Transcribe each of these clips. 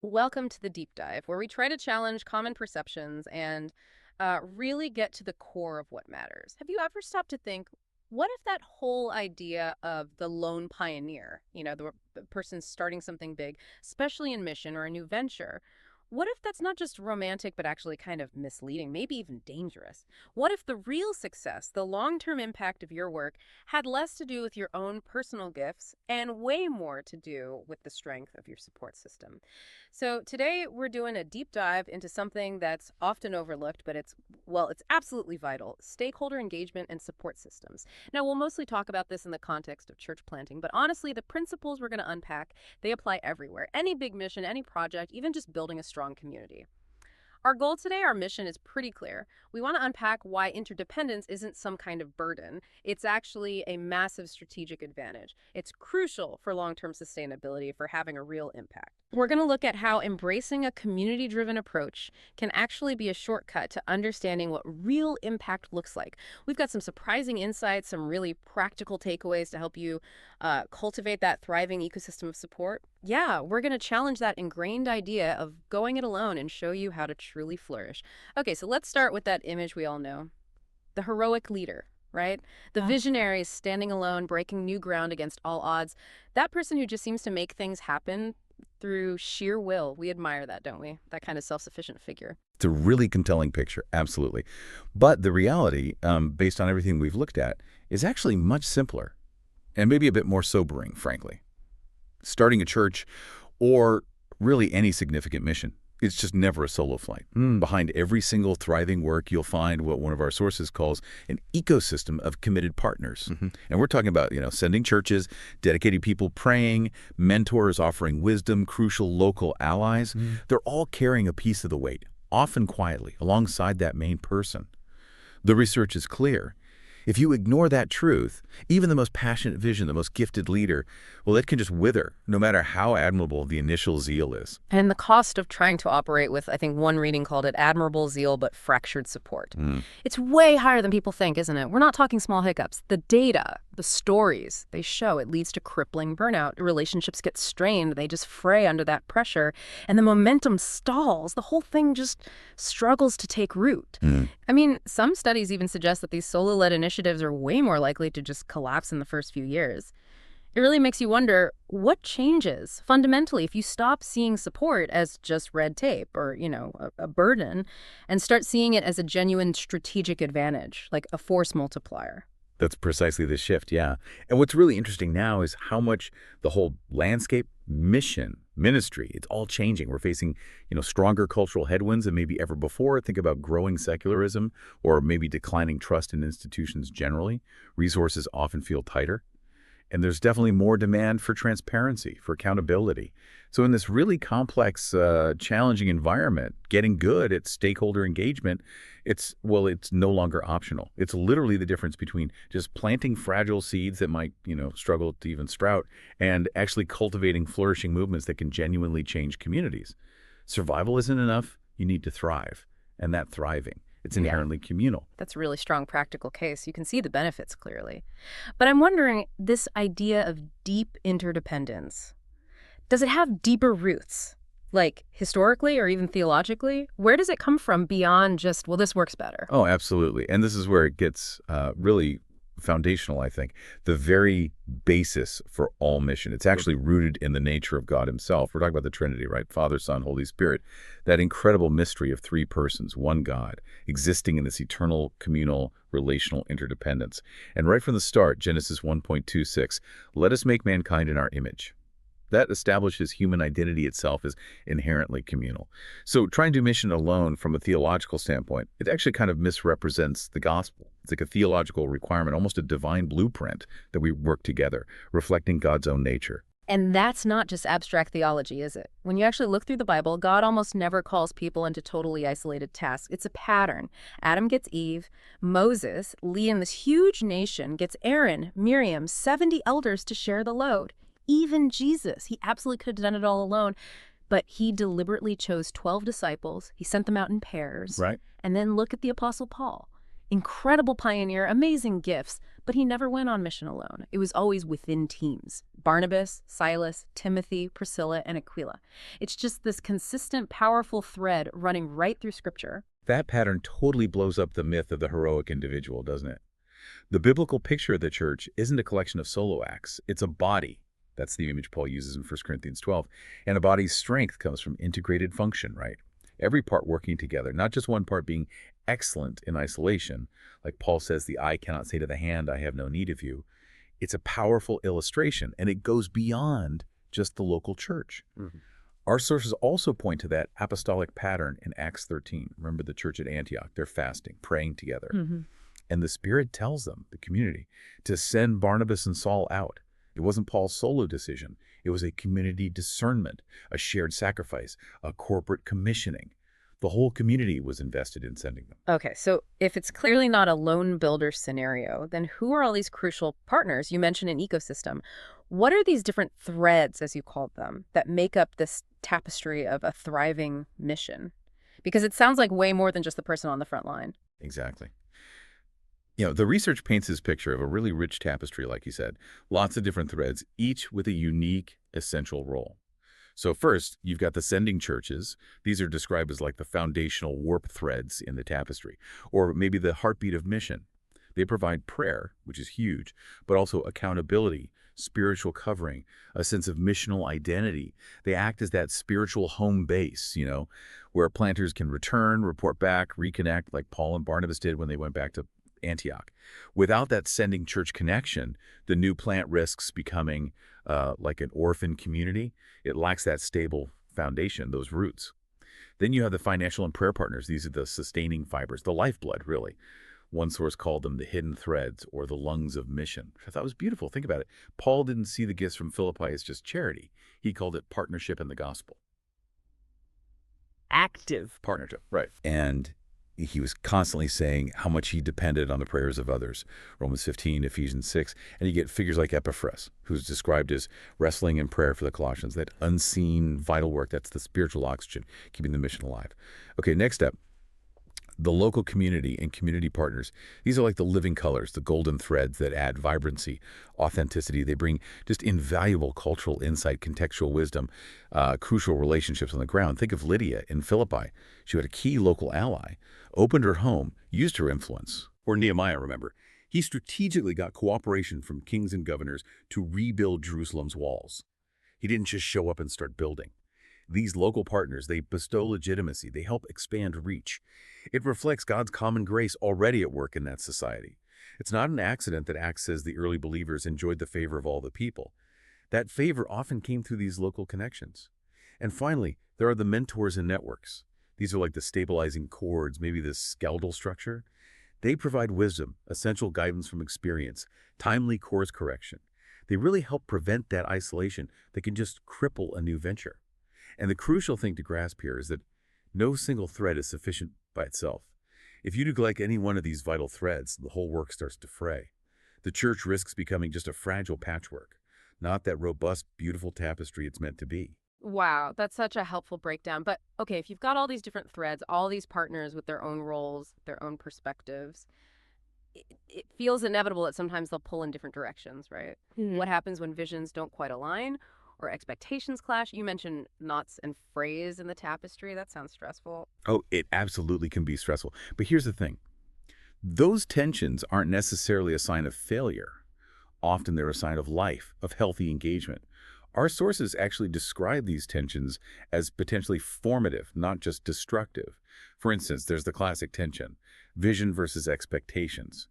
Welcome to the deep dive, where we try to challenge common perceptions and really get to the core of what matters. Have you ever stopped to think, what if that whole idea of the lone pioneer, the person starting something big, especially in mission or a new venture, what if that's not just romantic, but actually kind of misleading, maybe even dangerous? What if the real success, the long-term impact of your work, had less to do with your own personal gifts and way more to do with the strength of your support system? So today we're doing a deep dive into something that's often overlooked, but it's absolutely vital: stakeholder engagement and support systems. Now, we'll mostly talk about this in the context of church planting, but honestly, the principles we're going to unpack, they apply everywhere. Any big mission, any project, even just building a strong community. Our goal today, our mission is pretty clear. We want to unpack why interdependence isn't some kind of burden. It's actually a massive strategic advantage. It's crucial for long-term sustainability, for having a real impact. We're going to look at how embracing a community-driven approach can actually be a shortcut to understanding what real impact looks like. We've got some surprising insights, some really practical takeaways to help you cultivate that thriving ecosystem of support. Yeah, we're going to challenge that ingrained idea of going it alone and show you how to truly flourish. Okay, so let's start with that image we all know: the heroic leader, right? The visionary is standing alone, breaking new ground against all odds. That person who just seems to make things happen through sheer will. We admire that, don't we? That kind of self-sufficient figure. It's a really compelling picture, absolutely. But the reality, based on everything we've looked at, is actually much simpler and maybe a bit more sobering, frankly. Starting a church, or really any significant mission, it's just never a solo flight. Behind every single thriving work, you'll find what one of our sources calls an ecosystem of committed partners. And we're talking about, sending churches, dedicated people praying, mentors offering wisdom, crucial local allies. They're all carrying a piece of the weight, often quietly, alongside that main person. The research is clear. If you ignore that truth, even the most passionate vision, the most gifted leader, well, it can just wither, no matter how admirable the initial zeal is. And the cost of trying to operate with, I think one reading called it admirable zeal but fractured support. It's way higher than people think, isn't it? We're not talking small hiccups. The data, the stories, they show it leads to crippling burnout. Relationships get strained. They just fray under that pressure. And the momentum stalls. The whole thing just struggles to take root. I mean, some studies even suggest that these solo-led initiatives are way more likely to just collapse in the first few years. It really makes you wonder, what changes fundamentally if you stop seeing support as just red tape or, a burden, and start seeing it as a genuine strategic advantage, like a force multiplier? That's precisely the shift, yeah. And what's really interesting now is how much the whole landscape, mission, ministry, it's all changing. We're facing, stronger cultural headwinds than maybe ever before. Think about growing secularism or maybe declining trust in institutions generally. Resources often feel tighter. And there's definitely more demand for transparency, for accountability. So in this really complex, challenging environment, getting good at stakeholder engagement, it's no longer optional. It's literally the difference between just planting fragile seeds that might, struggle to even sprout, and actually cultivating flourishing movements that can genuinely change communities. Survival isn't enough. You need to thrive. And that thriving, it's inherently communal. That's a really strong practical case. You can see the benefits clearly. But I'm wondering, this idea of deep interdependence, does it have deeper roots? Like historically or even theologically? Where does it come from beyond just, well, this works better? Oh, absolutely. And this is where it gets really foundational, I think. The very basis for all mission. It's actually rooted in the nature of God Himself. We're talking about the Trinity, right? Father, Son, Holy Spirit. That incredible mystery of three persons, one God, existing in this eternal, communal, relational interdependence. And right from the start, Genesis 1:26, let us make mankind in our image. That establishes human identity itself as inherently communal. So trying to do mission alone from a theological standpoint, it actually kind of misrepresents the gospel. It's like a theological requirement, almost a divine blueprint that we work together, reflecting God's own nature. And that's not just abstract theology, is it? When you actually look through the Bible, God almost never calls people into totally isolated tasks. It's a pattern. Adam gets Eve. Moses, leading this huge nation, gets Aaron, Miriam, 70 elders to share the load. Even Jesus, he absolutely could have done it all alone, but he deliberately chose 12 disciples. He sent them out in pairs. Right. And then look at the Apostle Paul. Incredible pioneer, amazing gifts, but he never went on mission alone. It was always within teams. Barnabas, Silas, Timothy, Priscilla, and Aquila. It's just this consistent, powerful thread running right through Scripture. That pattern totally blows up the myth of the heroic individual, doesn't it? The biblical picture of the church isn't a collection of solo acts. It's a body. That's the image Paul uses in 1 Corinthians 12. And a body's strength comes from integrated function, right? Every part working together, not just one part being excellent in isolation. Like Paul says, the eye cannot say to the hand, I have no need of you. It's a powerful illustration, and it goes beyond just the local church. Mhm. Our sources also point to that apostolic pattern in Acts 13. Remember the church at Antioch, they're fasting, praying together. And the Spirit tells them, the community, to send Barnabas and Saul out. It wasn't Paul's solo decision. It was a community discernment, a shared sacrifice, a corporate commissioning. The whole community was invested in sending them. Okay, so if it's clearly not a lone builder scenario, then who are all these crucial partners? You mentioned an ecosystem. What are these different threads, as you called them, that make up this tapestry of a thriving mission? Because it sounds like way more than just the person on the front line. Exactly. The research paints this picture of a really rich tapestry, like you said. Lots of different threads, each with a unique, essential role. So first, you've got the sending churches. These are described as like the foundational warp threads in the tapestry, or maybe the heartbeat of mission. They provide prayer, which is huge, but also accountability, spiritual covering, a sense of missional identity. They act as that spiritual home base, where planters can return, report back, reconnect, like Paul and Barnabas did when they went back to Antioch. Without that sending church connection, the new plant risks becoming like an orphan community. It lacks that stable foundation, those roots. Then you have the financial and prayer partners. These are the sustaining fibers, the lifeblood, really. One source called them the hidden threads or the lungs of mission. I thought it was beautiful. Think about it. Paul didn't see the gifts from Philippi as just charity. He called it partnership in the gospel. Active. Partnership, right. And he was constantly saying how much he depended on the prayers of others. Romans 15, Ephesians 6. And you get figures like Epaphras, who's described as wrestling in prayer for the Colossians. That unseen vital work, that's the spiritual oxygen, keeping the mission alive. Okay, next up, the local community and community partners. These are like the living colors, the golden threads that add vibrancy, authenticity. They bring just invaluable cultural insight, contextual wisdom, crucial relationships on the ground. Think of Lydia in Philippi. She had a key local ally, opened her home, used her influence. Or Nehemiah, remember. He strategically got cooperation from kings and governors to rebuild Jerusalem's walls. He didn't just show up and start building. These local partners, they bestow legitimacy. They help expand reach. It reflects God's common grace already at work in that society. It's not an accident that Acts says the early believers enjoyed the favor of all the people. That favor often came through these local connections. And finally, there are the mentors and networks. These are like the stabilizing cords, maybe the skeletal structure. They provide wisdom, essential guidance from experience, timely course correction. They really help prevent that isolation that can just cripple a new venture. And the crucial thing to grasp here is that no single thread is sufficient by itself. If you neglect any one of these vital threads, the whole work starts to fray. The church risks becoming just a fragile patchwork, not that robust, beautiful tapestry it's meant to be. Wow, that's such a helpful breakdown. But okay, if you've got all these different threads, all these partners with their own roles, their own perspectives, it feels inevitable that sometimes they'll pull in different directions, right? What happens when visions don't quite align or expectations clash? You mentioned knots and frays in the tapestry. That sounds stressful. Oh, it absolutely can be stressful. But here's the thing. Those tensions aren't necessarily a sign of failure. Often they're a sign of life, of healthy engagement. Our sources actually describe these tensions as potentially formative, not just destructive. For instance, there's the classic tension, vision versus expectations.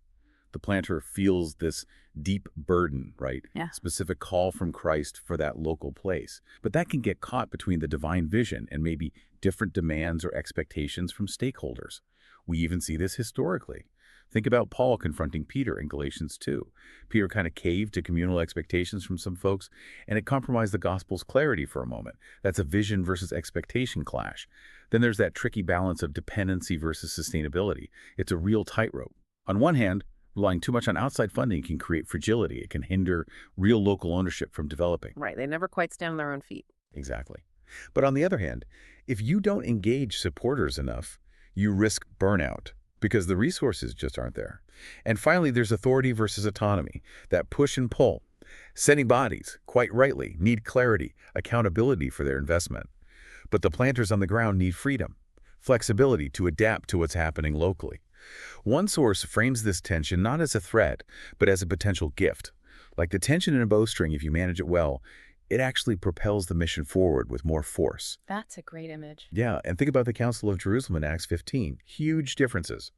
The planter feels this deep burden, right? Yeah. Specific call from Christ for that local place. But that can get caught between the divine vision and maybe different demands or expectations from stakeholders. We even see this historically. Think about Paul confronting Peter in Galatians 2. Peter kind of caved to communal expectations from some folks, and it compromised the gospel's clarity for a moment. That's a vision versus expectation clash. Then there's that tricky balance of dependency versus sustainability. It's a real tightrope. On one hand, relying too much on outside funding can create fragility. It can hinder real local ownership from developing. Right, they never quite stand on their own feet. Exactly. But on the other hand, if you don't engage supporters enough, you risk burnout, because the resources just aren't there. And finally, there's authority versus autonomy, that push and pull. Sending bodies, quite rightly, need clarity, accountability for their investment. But the planters on the ground need freedom, flexibility to adapt to what's happening locally. One source frames this tension not as a threat, but as a potential gift. Like the tension in a bowstring, if you manage it well, it actually propels the mission forward with more force. That's a great image. Yeah, and think about the Council of Jerusalem in Acts 15. Huge differences.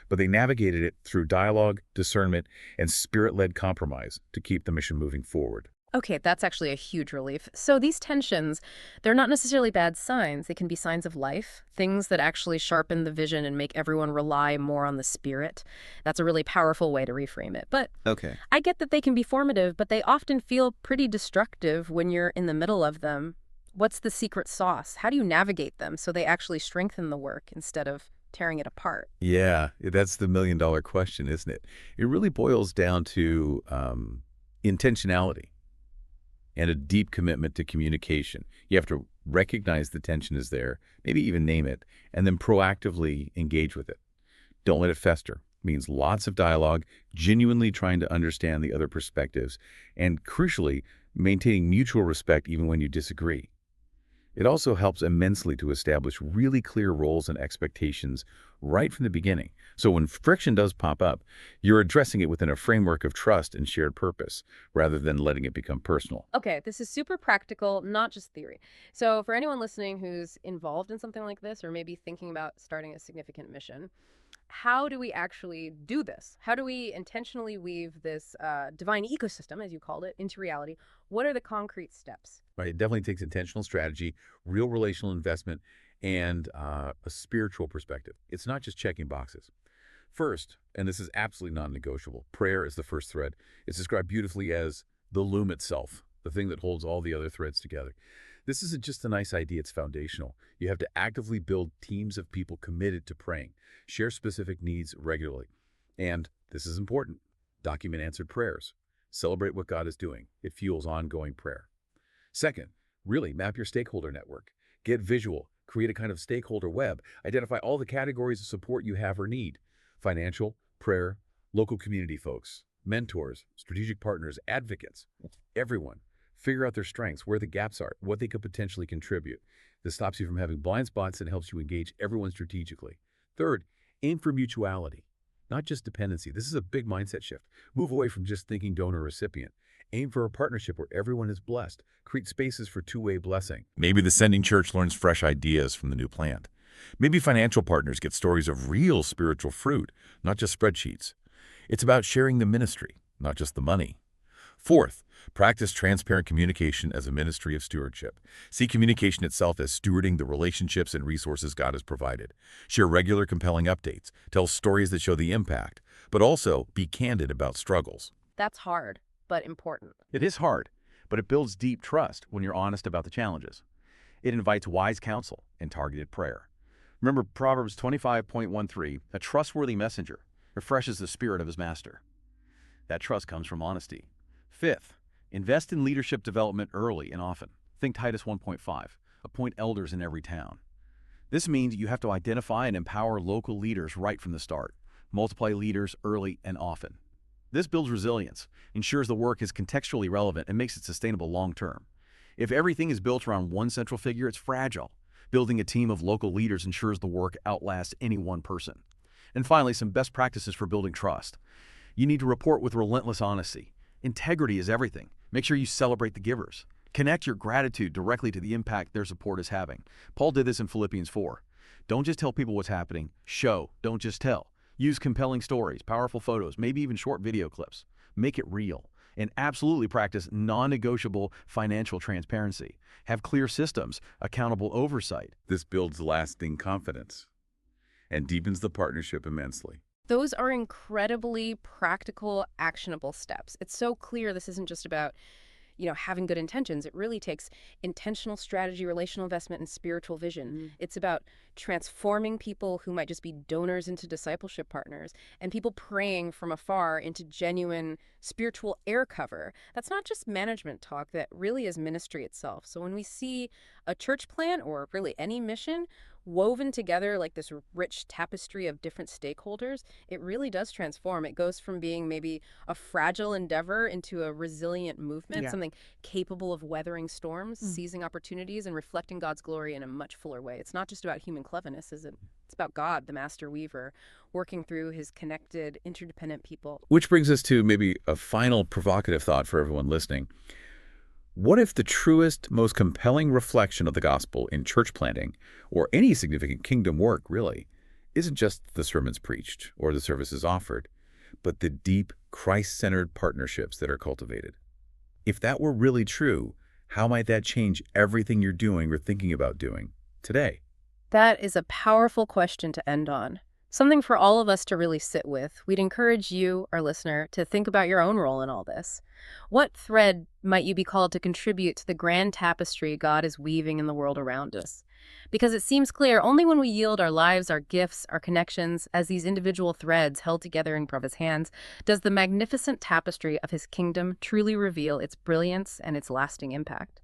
But they navigated it through dialogue, discernment, and spirit-led compromise to keep the mission moving forward. Okay, that's actually a huge relief. So these tensions, they're not necessarily bad signs. They can be signs of life, things that actually sharpen the vision and make everyone rely more on the spirit. That's a really powerful way to reframe it. But Okay. I get that they can be formative, but they often feel pretty destructive when you're in the middle of them. What's the secret sauce? How do you navigate them so they actually strengthen the work instead of tearing it apart? Yeah, that's the million-dollar question, isn't it? It really boils down to intentionality and a deep commitment to communication. You have to recognize the tension is there, maybe even name it, and then proactively engage with it. Don't let it fester. Means lots of dialogue, genuinely trying to understand the other perspectives, and crucially, maintaining mutual respect even when you disagree. It also helps immensely to establish really clear roles and expectations right from the beginning. So when friction does pop up, you're addressing it within a framework of trust and shared purpose, rather than letting it become personal. Okay, this is super practical, not just theory. So for anyone listening who's involved in something like this or maybe thinking about starting a significant mission, how do we actually do this? How do we intentionally weave this divine ecosystem, as you called it, into reality? What are the concrete steps? Right? It definitely takes intentional strategy, real relational investment, and a spiritual perspective. It's not just checking boxes. First, and this is absolutely non-negotiable, prayer is the first thread. It's described beautifully as the loom itself, the thing that holds all the other threads together. This isn't just a nice idea, it's foundational. You have to actively build teams of people committed to praying, share specific needs regularly. And this is important, document answered prayers. Celebrate what God is doing. It fuels ongoing prayer. Second, really map your stakeholder network. Get visual, create a kind of stakeholder web. Identify all the categories of support you have or need. Financial, prayer, local community folks, mentors, strategic partners, advocates, everyone. Figure out their strengths, where the gaps are, what they could potentially contribute. This stops you from having blind spots and helps you engage everyone strategically. Third, aim for mutuality, not just dependency. This is a big mindset shift. Move away from just thinking donor-recipient. Aim for a partnership where everyone is blessed. Create spaces for two-way blessing. Maybe the sending church learns fresh ideas from the new plant. Maybe financial partners get stories of real spiritual fruit, not just spreadsheets. It's about sharing the ministry, not just the money. Fourth, practice transparent communication as a ministry of stewardship. See communication itself as stewarding the relationships and resources God has provided. Share regular, compelling updates. Tell stories that show the impact, but also be candid about struggles. That's hard, but important. It is hard, but it builds deep trust when you're honest about the challenges. It invites wise counsel and targeted prayer. Remember Proverbs 25.13, a trustworthy messenger refreshes the spirit of his master. That trust comes from honesty. Fifth, invest in leadership development early and often. Think Titus 1.5, appoint elders in every town. This means you have to identify and empower local leaders right from the start. Multiply leaders early and often. This builds resilience, ensures the work is contextually relevant, and makes it sustainable long-term. If everything is built around one central figure, it's fragile. Building a team of local leaders ensures the work outlasts any one person. And finally, some best practices for building trust. You need to report with relentless honesty. Integrity is everything. Make sure you celebrate the givers. Connect your gratitude directly to the impact their support is having. Paul did this in Philippians 4. Don't just tell people what's happening. Show, don't just tell. Use compelling stories, powerful photos, maybe even short video clips. Make it real. And absolutely practice non-negotiable financial transparency. Have clear systems, accountable oversight. This builds lasting confidence and deepens the partnership immensely. Those are incredibly practical, actionable steps. It's so clear this isn't just about, having good intentions. It really takes intentional strategy, relational investment, and spiritual vision. It's about transforming people who might just be donors into discipleship partners and people praying from afar into genuine spiritual air cover. That's not just management talk. That really is ministry itself. So when we see a church plant or really any mission, woven together like this rich tapestry of different stakeholders, it really does transform. It goes from being maybe a fragile endeavor into a resilient movement, Yeah. something capable of weathering storms, Mm. seizing opportunities, and reflecting God's glory in a much fuller way. It's not just about human cleverness, is it? It's about God, the master weaver, working through his connected, interdependent people. Which brings us to maybe a final provocative thought for everyone listening. What if the truest, most compelling reflection of the gospel in church planting, or any significant kingdom work really, isn't just the sermons preached or the services offered, but the deep, Christ-centered partnerships that are cultivated? If that were really true, how might that change everything you're doing or thinking about doing today? That is a powerful question to end on. Something for all of us to really sit with. We'd encourage you, our listener, to think about your own role in all this. What thread might you be called to contribute to the grand tapestry God is weaving in the world around us? Because it seems clear only when we yield our lives, our gifts, our connections, as these individual threads held together in His hands, does the magnificent tapestry of his kingdom truly reveal its brilliance and its lasting impact.